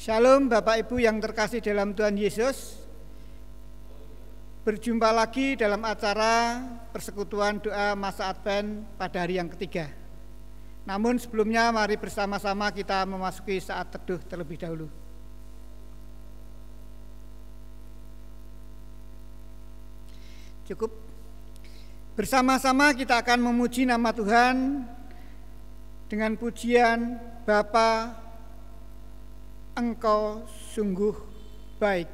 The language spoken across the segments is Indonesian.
Shalom Bapak Ibu yang terkasih dalam Tuhan Yesus. Berjumpa lagi dalam acara persekutuan doa masa Advent pada hari yang ketiga. Namun sebelumnya mari bersama-sama kita memasuki saat teduh terlebih dahulu. Cukup. Bersama-sama kita akan memuji nama Tuhan dengan pujian Bapa, Engkau sungguh baik.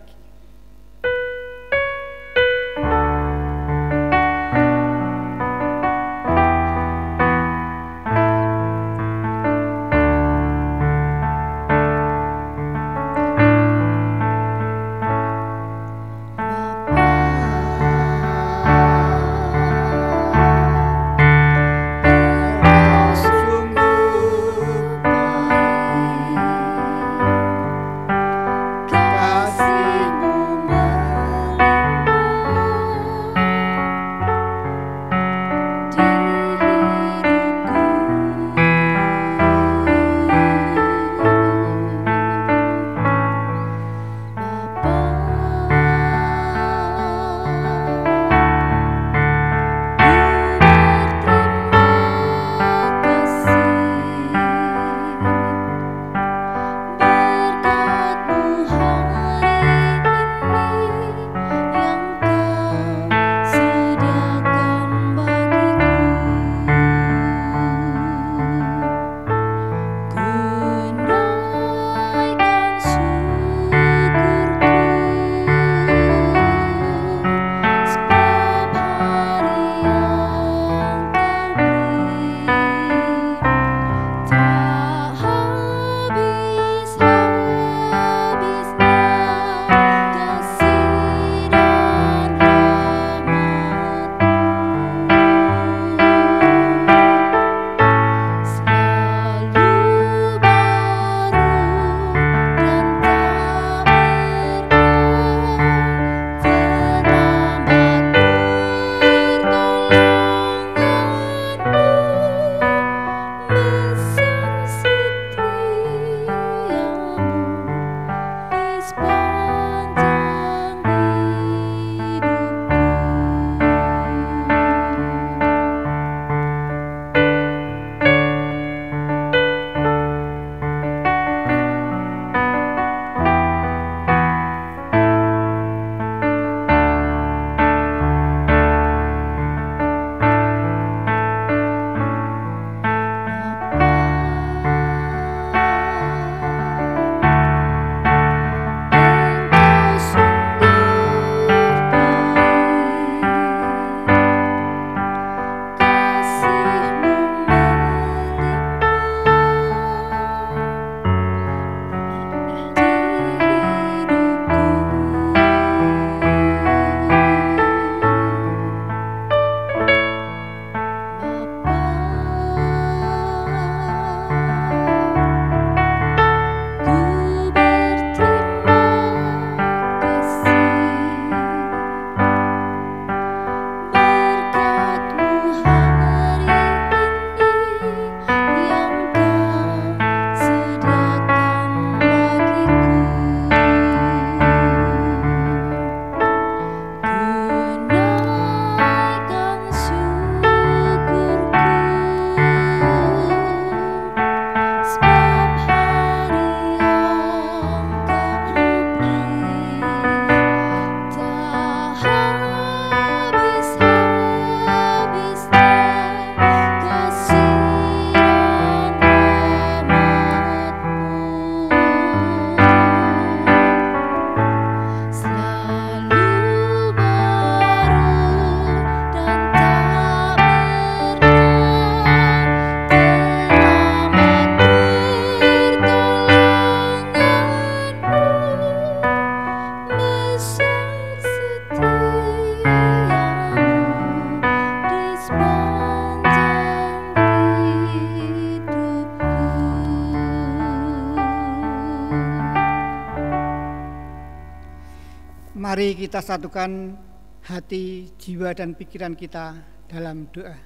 Mari kita satukan hati, jiwa, dan pikiran kita dalam doa.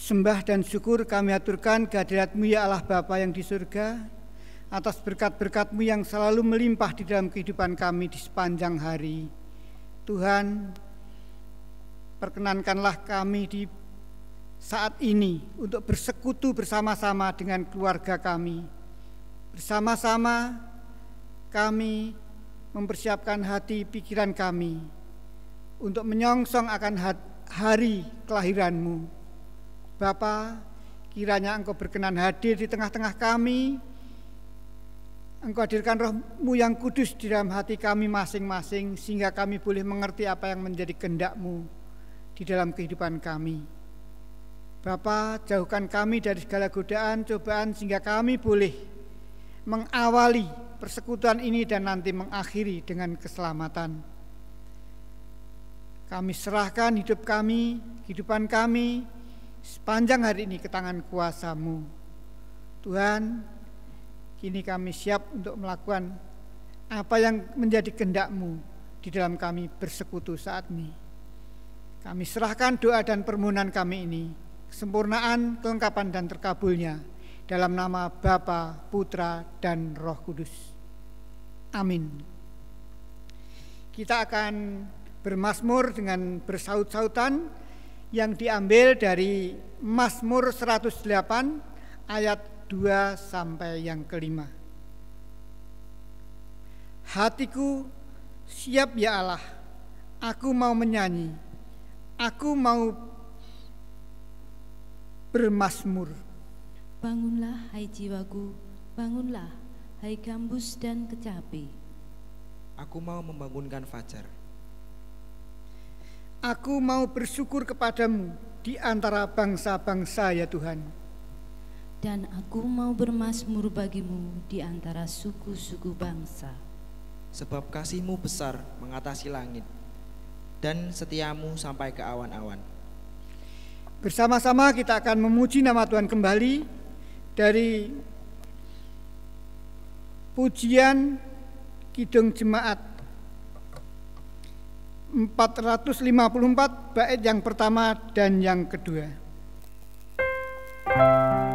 Sembah dan syukur kami aturkan kehadirat-Mu ya Allah Bapa yang di surga, atas berkat-berkat-Mu yang selalu melimpah di dalam kehidupan kami di sepanjang hari. Tuhan, perkenankanlah kami di saat ini untuk bersekutu bersama-sama dengan keluarga kami. Bersama-sama kami mempersiapkan hati pikiran kami untuk menyongsong akan hari kelahiran-Mu. Bapa, kiranya Engkau berkenan hadir di tengah-tengah kami. Engkau hadirkan Roh-Mu yang kudus di dalam hati kami masing-masing, sehingga kami boleh mengerti apa yang menjadi kehendak-Mu di dalam kehidupan kami. Bapa, jauhkan kami dari segala godaan, cobaan, sehingga kami boleh mengawali persekutuan ini dan nanti mengakhiri dengan keselamatan. Kami serahkan hidup kami, kehidupan kami, sepanjang hari ini ke tangan kuasa-Mu. Tuhan, kini kami siap untuk melakukan apa yang menjadi kehendak-Mu di dalam kami bersekutu saat ini. Kami serahkan doa dan permohonan kami ini, kesempurnaan, kelengkapan dan terkabulnya dalam nama Bapa, Putra dan Roh Kudus. Amin. Kita akan bermazmur dengan bersaut-sautan yang diambil dari Mazmur 108 ayat 2 sampai yang kelima. Hatiku siap ya Allah, aku mau menyanyi, aku mau bermazmur. Bangunlah hai jiwaku, bangunlah hai gambus dan kecapi. Aku mau membangunkan fajar. Aku mau bersyukur kepadamu di antara bangsa-bangsa ya Tuhan. Dan aku mau bermazmur bagimu di antara suku-suku bangsa. Sebab kasih-Mu besar mengatasi langit, dan setia-Mu sampai ke awan-awan. Bersama-sama kita akan memuji nama Tuhan kembali dari pujian Kidung Jemaat 454 bait yang pertama dan yang kedua. Menghargai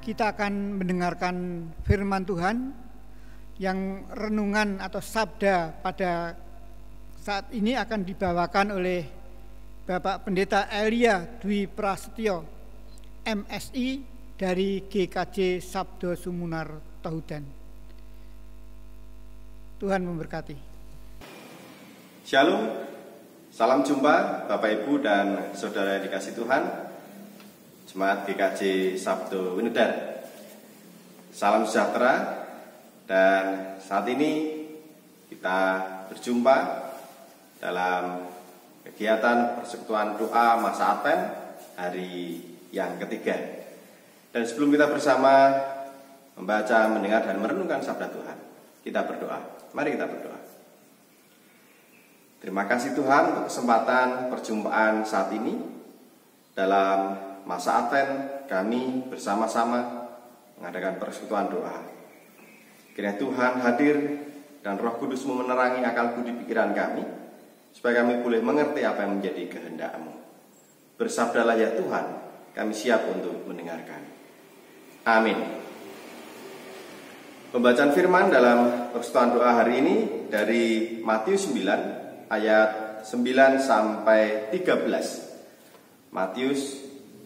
kita akan mendengarkan firman Tuhan yang renungan atau sabda pada saat ini akan dibawakan oleh Bapak Pendeta Elia Dwi Prasetyo, MSI dari GKJ Sabdo Sumunar Tohudan. Tuhan memberkati. Shalom, salam jumpa Bapak Ibu dan Saudara yang dikasih Tuhan, Jemaat GKJ Sabdo Winedar. Salam sejahtera, dan saat ini kita berjumpa dalam kegiatan persekutuan doa masa Advent hari yang ketiga. Dan sebelum kita bersama membaca, mendengar, dan merenungkan sabda Tuhan, kita berdoa. Mari kita berdoa. Terima kasih Tuhan untuk kesempatan perjumpaan saat ini. Dalam masa Advent kami bersama-sama mengadakan persekutuan doa. Kiranya Tuhan hadir dan Roh Kudus-Mu menerangi akal budi pikiran kami, supaya kami boleh mengerti apa yang menjadi kehendak-Mu. Bersabdalah ya Tuhan, kami siap untuk mendengarkan. Amin. Pembacaan firman dalam persekutuan doa hari ini dari Matius 9 ayat 9 sampai 13. Matius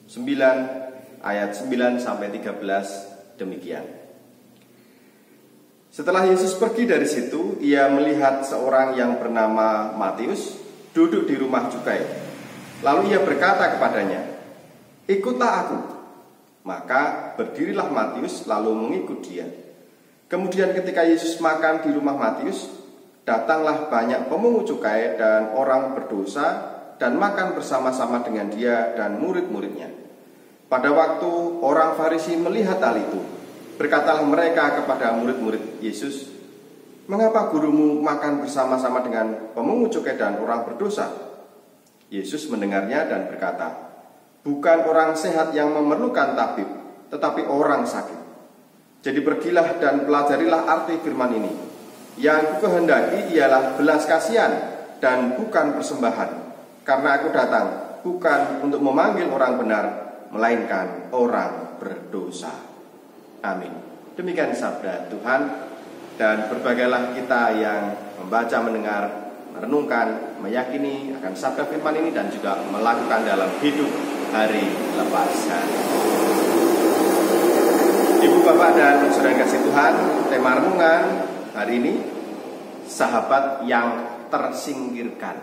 9 ayat 9 sampai 13 demikian. Setelah Yesus pergi dari situ, ia melihat seorang yang bernama Matius duduk di rumah cukai. Lalu ia berkata kepadanya, "Ikutlah aku." Maka berdirilah Matius lalu mengikut dia. Kemudian ketika Yesus makan di rumah Matius, datanglah banyak pemungut cukai dan orang berdosa dan makan bersama-sama dengan dia dan murid-muridnya. Pada waktu orang Farisi melihat hal itu, berkatalah mereka kepada murid-murid Yesus, "Mengapa gurumu makan bersama-sama dengan pemungut cukai dan orang berdosa?" Yesus mendengarnya dan berkata, "Bukan orang sehat yang memerlukan tabib, tetapi orang sakit. Jadi pergilah dan pelajarilah arti firman ini. Yang kukehendaki ialah belas kasihan dan bukan persembahan. Karena aku datang bukan untuk memanggil orang benar, melainkan orang berdosa." Amin. Demikian sabda Tuhan. Dan berbagailah kita yang membaca, mendengar, merenungkan, meyakini akan sabda firman ini dan juga melakukan dalam hidup hari lepas hari. Ibu, Bapak, dan saudara yang kasih Tuhan, tema renungan hari ini, sahabat yang tersingkirkan.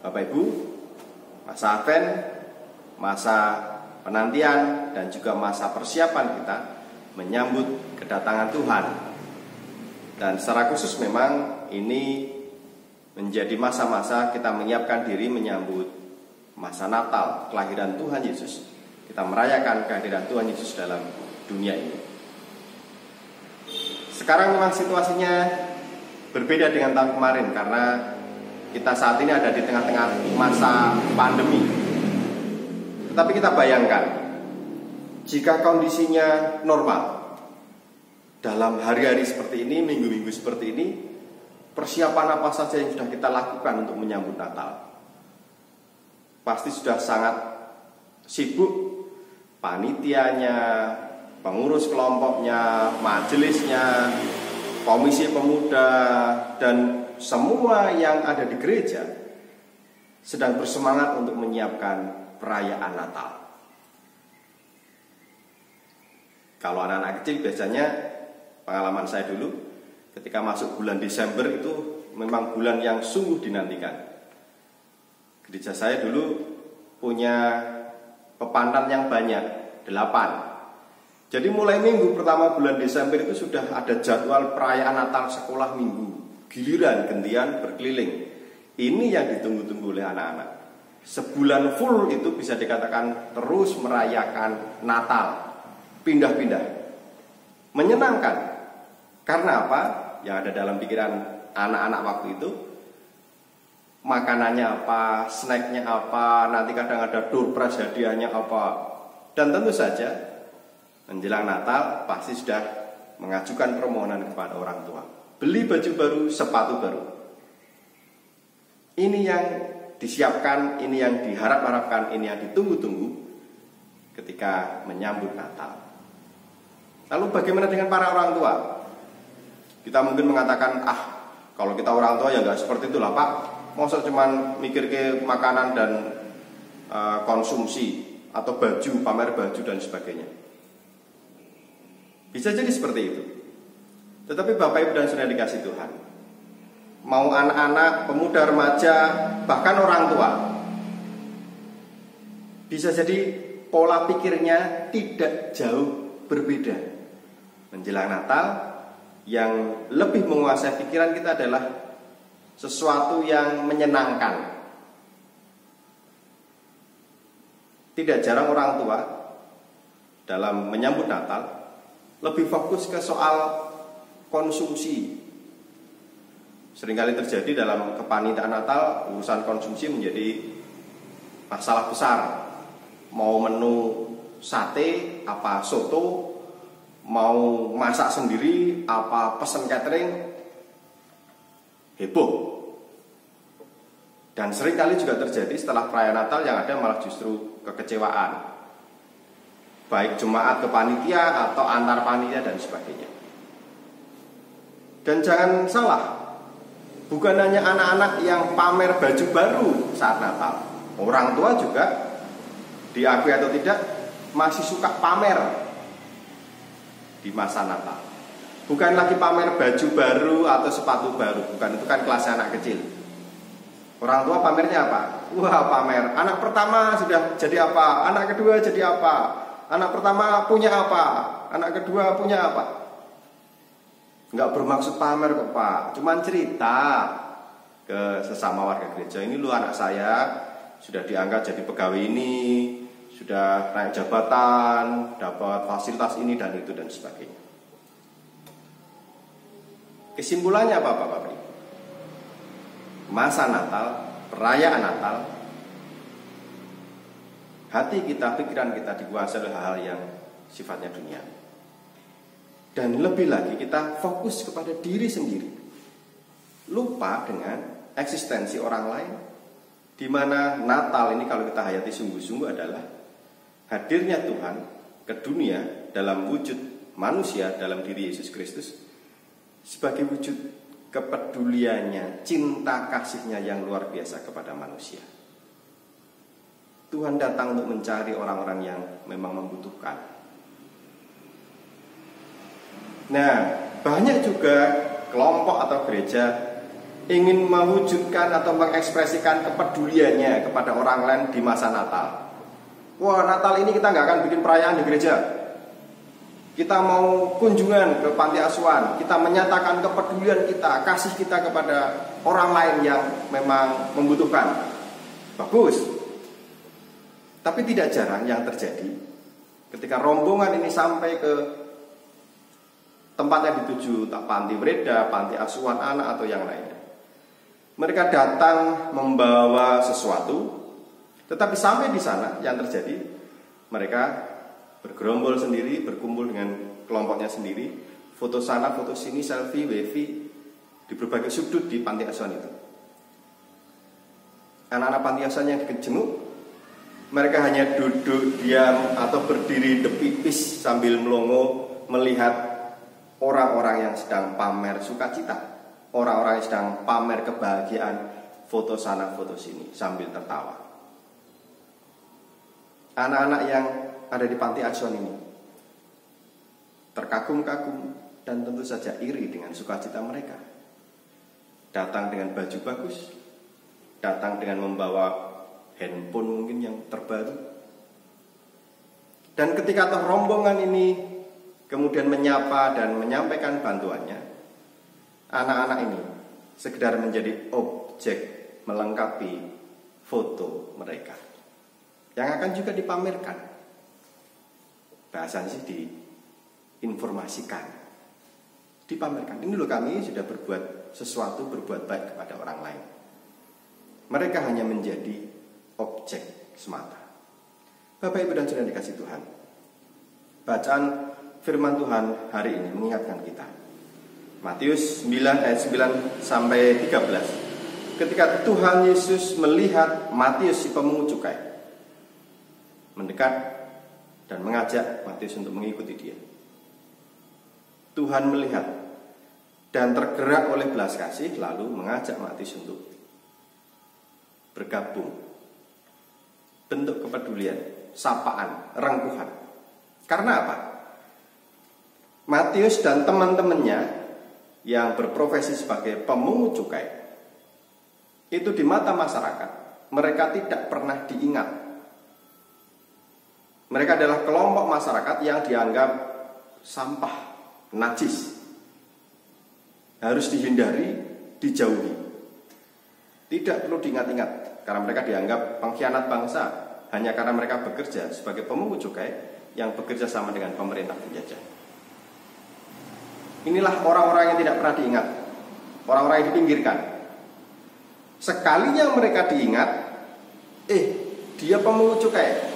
Bapak Ibu, masa Advent, masa penantian, dan juga masa persiapan kita menyambut kedatangan Tuhan. Dan secara khusus memang ini menjadi masa-masa kita menyiapkan diri menyambut masa Natal, kelahiran Tuhan Yesus. Kita merayakan kehadiran Tuhan Yesus dalam dunia ini. Sekarang memang situasinya berbeda dengan tahun kemarin, karena kita saat ini ada di tengah-tengah masa pandemi. Tetapi kita bayangkan, jika kondisinya normal, dalam hari-hari seperti ini, minggu-minggu seperti ini, persiapan apa saja yang sudah kita lakukan untuk menyambut Natal? Pasti sudah sangat sibuk panitianya, pengurus kelompoknya, majelisnya, komisi pemuda, dan semua yang ada di gereja sedang bersemangat untuk menyiapkan perayaan Natal. Kalau anak-anak kecil biasanya, pengalaman saya dulu, ketika masuk bulan Desember itu memang bulan yang sungguh dinantikan. Gereja saya dulu punya pepandan yang banyak, 8. Jadi mulai minggu pertama bulan Desember itu sudah ada jadwal perayaan Natal sekolah minggu. Giliran gantian berkeliling. Ini yang ditunggu-tunggu oleh anak-anak. Sebulan full itu bisa dikatakan terus merayakan Natal. Pindah-pindah. Menyenangkan. Karena apa? Yang ada dalam pikiran anak-anak waktu itu, makanannya apa, snacknya apa, nanti kadang ada door prize hadiahnya apa. Dan tentu saja menjelang Natal pasti sudah mengajukan permohonan kepada orang tua, beli baju baru, sepatu baru. Ini yang disiapkan, ini yang diharap-harapkan, ini yang ditunggu-tunggu. ketika menyambut Natal. Lalu bagaimana dengan para orang tua? Kita mungkin mengatakan, kalau kita orang tua ya nggak seperti itulah Pak. Masa cuman mikir ke makanan dan konsumsi atau baju, pamer baju dan sebagainya. Bisa jadi seperti itu. Tetapi Bapak Ibu dan Saudara dikasih Tuhan, mau anak-anak, pemuda, remaja, bahkan orang tua, bisa jadi pola pikirnya tidak jauh berbeda. Menjelang Natal, yang lebih menguasai pikiran kita adalah sesuatu yang menyenangkan. Tidak jarang orang tua dalam menyambut Natal lebih fokus ke soal konsumsi. Seringkali terjadi dalam kepanitaan Natal, urusan konsumsi menjadi masalah besar. Mau menu sate, apa soto, mau masak sendiri, apa pesen catering, heboh. Dan seringkali juga terjadi setelah perayaan Natal yang ada malah justru kekecewaan, baik jemaat ke panitia atau antar panitia dan sebagainya. Dan jangan salah, bukan hanya anak-anak yang pamer baju baru saat Natal, orang tua juga, diakui atau tidak, masih suka pamer di masa Natal. Bukan lagi pamer baju baru atau sepatu baru, bukan, itu kan kelas anak kecil. Orang tua pamernya apa? Wah, pamer anak pertama sudah jadi apa, anak kedua jadi apa, anak pertama punya apa, anak kedua punya apa. Enggak bermaksud pamer kok Pak, cuman cerita ke sesama warga gereja, ini lu anak saya sudah diangkat jadi pegawai ini, sudah naik jabatan, dapat fasilitas ini dan itu dan sebagainya. Kesimpulannya apa Bapak-Bapak? Masa Natal, perayaan Natal, hati kita, pikiran kita dikuasai oleh hal-hal yang sifatnya dunia. Dan lebih lagi kita fokus kepada diri sendiri, lupa dengan eksistensi orang lain. Di mana Natal ini kalau kita hayati sungguh-sungguh adalah hadirnya Tuhan ke dunia dalam wujud manusia dalam diri Yesus Kristus, sebagai wujud kepeduliannya, cinta kasihnya yang luar biasa kepada manusia. Tuhan datang untuk mencari orang-orang yang memang membutuhkan. Nah, banyak juga kelompok atau gereja ingin mewujudkan atau mengekspresikan kepeduliannya kepada orang lain di masa Natal. Wah, Natal ini kita nggak akan bikin perayaan di gereja. Kita mau kunjungan ke panti asuhan, kita menyatakan kepedulian kita, kasih kita kepada orang lain yang memang membutuhkan. Bagus. Tapi tidak jarang yang terjadi ketika rombongan ini sampai ke tempat yang dituju, tak panti Breda, panti asuhan anak atau yang lainnya. Mereka datang membawa sesuatu, tetapi sampai di sana yang terjadi mereka bergerombol sendiri, berkumpul dengan kelompoknya sendiri, foto sana, foto sini, selfie, wifi di berbagai sudut di panti asuhan itu. Anak-anak panti asuhan yang dikejenguk, mereka hanya duduk diam atau berdiri depipis sambil melongo melihat orang-orang yang sedang pamer sukacita, orang-orang yang sedang pamer kebahagiaan, foto sana, foto sini sambil tertawa. Anak-anak yang ada di panti asuhan ini terkagum-kagum dan tentu saja iri dengan sukacita mereka. Datang dengan baju bagus, datang dengan membawa handphone mungkin yang terbaru. Dan ketika rombongan ini kemudian menyapa dan menyampaikan bantuannya, anak-anak ini sekedar menjadi objek melengkapi foto mereka yang akan juga dipamerkan. Bahasanya sih diinformasikan, dipamerkan. Ini loh, kami sudah berbuat sesuatu, berbuat baik kepada orang lain. Mereka hanya menjadi objek semata. Bapak Ibu dan Saudara dikasih Tuhan, bacaan firman Tuhan hari ini mengingatkan kita. Matius 9 ayat 9 sampai 13. Ketika Tuhan Yesus melihat Matius si pemungut cukai mendekat, dan mengajak Matius untuk mengikuti dia. Tuhan melihat dan tergerak oleh belas kasih, lalu mengajak Matius untuk bergabung. Bentuk kepedulian, sapaan, rengkuhan. Karena apa? Matius dan teman-temannya yang berprofesi sebagai pemungut cukai itu di mata masyarakat mereka tidak pernah diingat. Mereka adalah kelompok masyarakat yang dianggap sampah, najis, harus dihindari, dijauhi. Tidak perlu diingat-ingat karena mereka dianggap pengkhianat bangsa hanya karena mereka bekerja sebagai pemungut cukai yang bekerja sama dengan pemerintah penjajah. Inilah orang-orang yang tidak pernah diingat, orang-orang yang dipinggirkan. Sekalinya mereka diingat, dia pemungut cukai.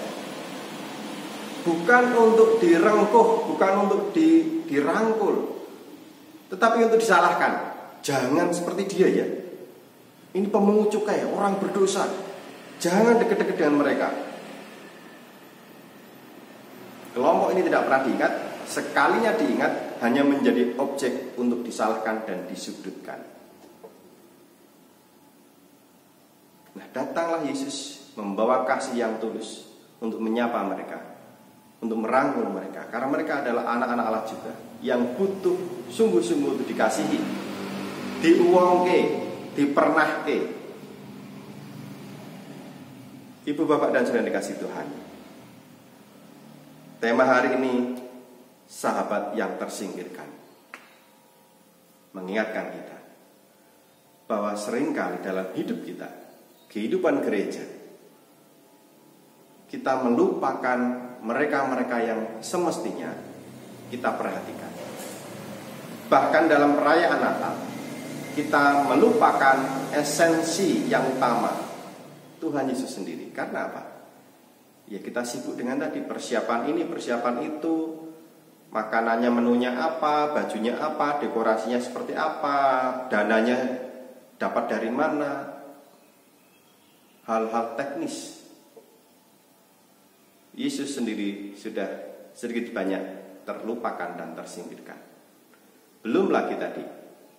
Bukan untuk direngkuh, bukan untuk dirangkul, tetapi untuk disalahkan. Jangan seperti dia ya. Ini pemungut cukai, orang berdosa. Jangan dekat-dekat dengan mereka. Kelompok ini tidak pernah diingat. Sekalinya diingat, hanya menjadi objek untuk disalahkan dan disudutkan. Nah, datanglah Yesus membawa kasih yang tulus untuk menyapa mereka, untuk merangkul mereka, karena mereka adalah anak-anak Allah juga yang butuh sungguh-sungguh untuk dikasihi, diuangke, dipernahke. Ibu, bapak, dan saudara dikasih Tuhan, tema hari ini sahabat yang tersingkirkan, mengingatkan kita bahwa seringkali dalam hidup kita, kehidupan gereja, kita melupakan mereka-mereka yang semestinya kita perhatikan. Bahkan dalam perayaan Natal, kita melupakan esensi yang utama, Tuhan Yesus sendiri. Karena apa? Ya, kita sibuk dengan tadi persiapan ini, persiapan itu, makanannya, menunya apa, bajunya apa, dekorasinya seperti apa, dananya dapat dari mana, hal-hal teknis. Yesus sendiri sudah sedikit banyak terlupakan dan tersingkirkan. Belum lagi tadi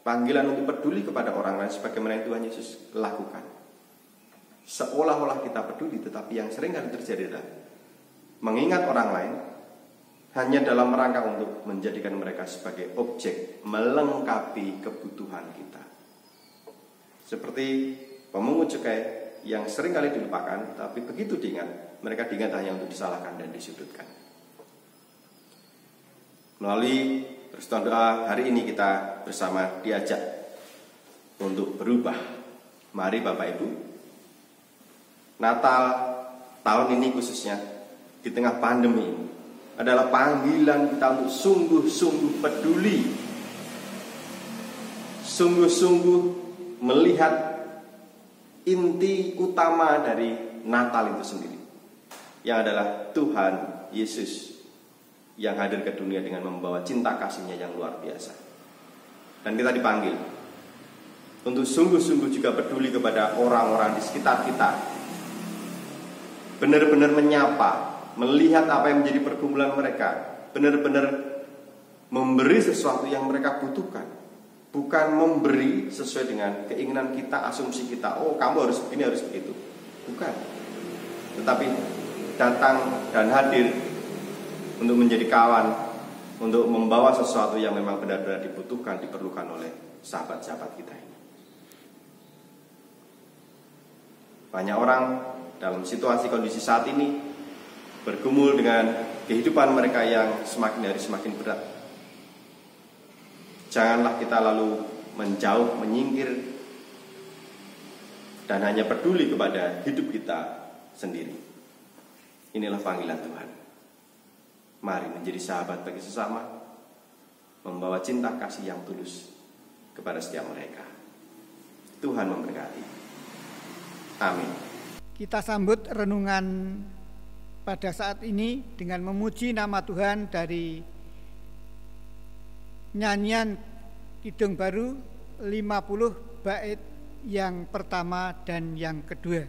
panggilan untuk peduli kepada orang lain sebagaimana yang Tuhan Yesus lakukan. Seolah-olah kita peduli, tetapi yang sering kali terjadi adalah mengingat orang lain hanya dalam rangka untuk menjadikan mereka sebagai objek melengkapi kebutuhan kita. Seperti pemungut cukai yang sering kali dilupakan, tapi begitu diingat, mereka diingat hanya untuk disalahkan dan disudutkan. Melalui persekutuan doa hari ini kita bersama diajak untuk berubah. Mari Bapak Ibu, Natal tahun ini khususnya di tengah pandemi ini adalah panggilan kita untuk sungguh-sungguh peduli, sungguh-sungguh melihat inti utama dari Natal itu sendiri, yang adalah Tuhan Yesus yang hadir ke dunia dengan membawa cinta kasih-Nya yang luar biasa. Dan kita dipanggil untuk sungguh-sungguh juga peduli kepada orang-orang di sekitar kita, benar-benar menyapa, melihat apa yang menjadi pergumulan mereka, benar-benar memberi sesuatu yang mereka butuhkan. Bukan memberi sesuai dengan keinginan kita, asumsi kita, oh kamu harus begini, harus begitu. Bukan. Tetapi datang dan hadir untuk menjadi kawan, untuk membawa sesuatu yang memang benar-benar dibutuhkan, diperlukan oleh sahabat-sahabat kita ini. Banyak orang dalam situasi kondisi saat ini bergumul dengan kehidupan mereka yang semakin hari semakin berat. Janganlah kita lalu menjauh, menyingkir, dan hanya peduli kepada hidup kita sendiri. Inilah panggilan Tuhan. Mari menjadi sahabat bagi sesama, membawa cinta kasih yang tulus kepada setiap mereka. Tuhan memberkati. Amin. Kita sambut renungan pada saat ini dengan memuji nama Tuhan dari nyanyian Kidung Baru 50 bait yang pertama dan yang kedua.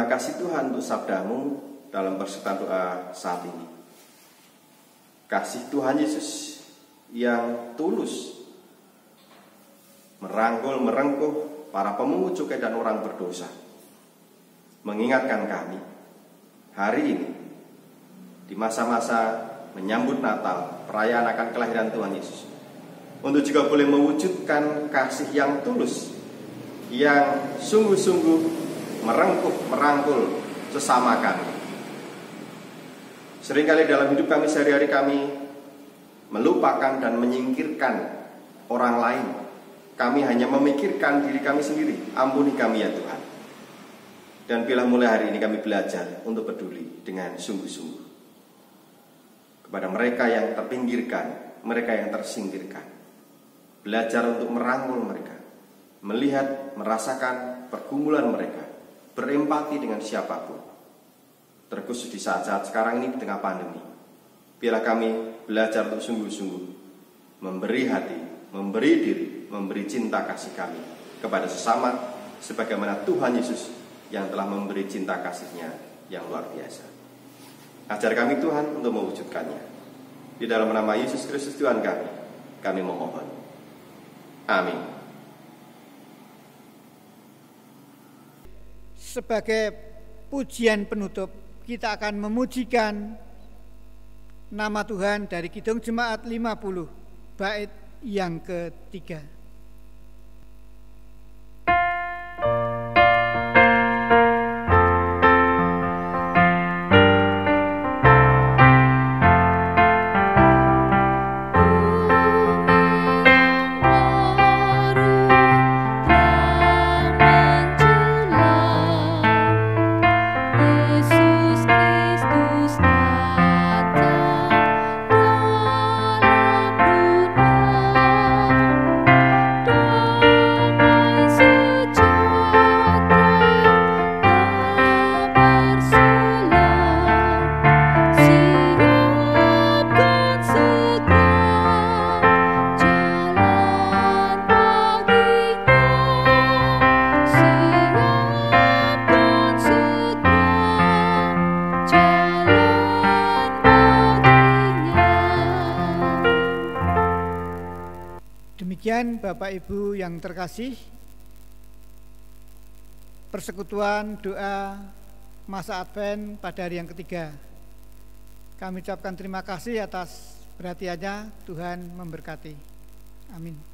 Terima kasih Tuhan untuk sabdamu dalam persekutuan doa saat ini. Kasih Tuhan Yesus yang tulus merangkul, merengkuh para pemungut cukai dan orang berdosa, mengingatkan kami hari ini di masa-masa menyambut Natal, perayaan akan kelahiran Tuhan Yesus, untuk juga boleh mewujudkan kasih yang tulus, yang sungguh-sungguh merengkuh, merangkul sesama kami. Seringkali dalam hidup kami sehari-hari kami melupakan dan menyingkirkan orang lain. Kami hanya memikirkan diri kami sendiri. Ampuni kami ya Tuhan. Dan bila mulai hari ini kami belajar untuk peduli dengan sungguh-sungguh kepada mereka yang terpinggirkan, mereka yang tersingkirkan. Belajar untuk merangkul mereka, melihat, merasakan pergumulan mereka, berempati dengan siapapun, terkhusus di saat-saat sekarang ini di tengah pandemi. Biarlah kami belajar untuk sungguh-sungguh memberi hati, memberi diri, memberi cinta kasih kami kepada sesama, sebagaimana Tuhan Yesus yang telah memberi cinta kasih-Nya yang luar biasa. Ajar kami Tuhan untuk mewujudkannya. Di dalam nama Yesus Kristus Tuhan kami memohon. Amin. Sebagai pujian penutup, kita akan memujikan nama Tuhan dari Kidung Jemaat 50, bait yang ketiga. Demikian Bapak Ibu yang terkasih, persekutuan doa masa Advent pada hari yang ketiga. Kami ucapkan terima kasih atas perhatiannya. Tuhan memberkati. Amin.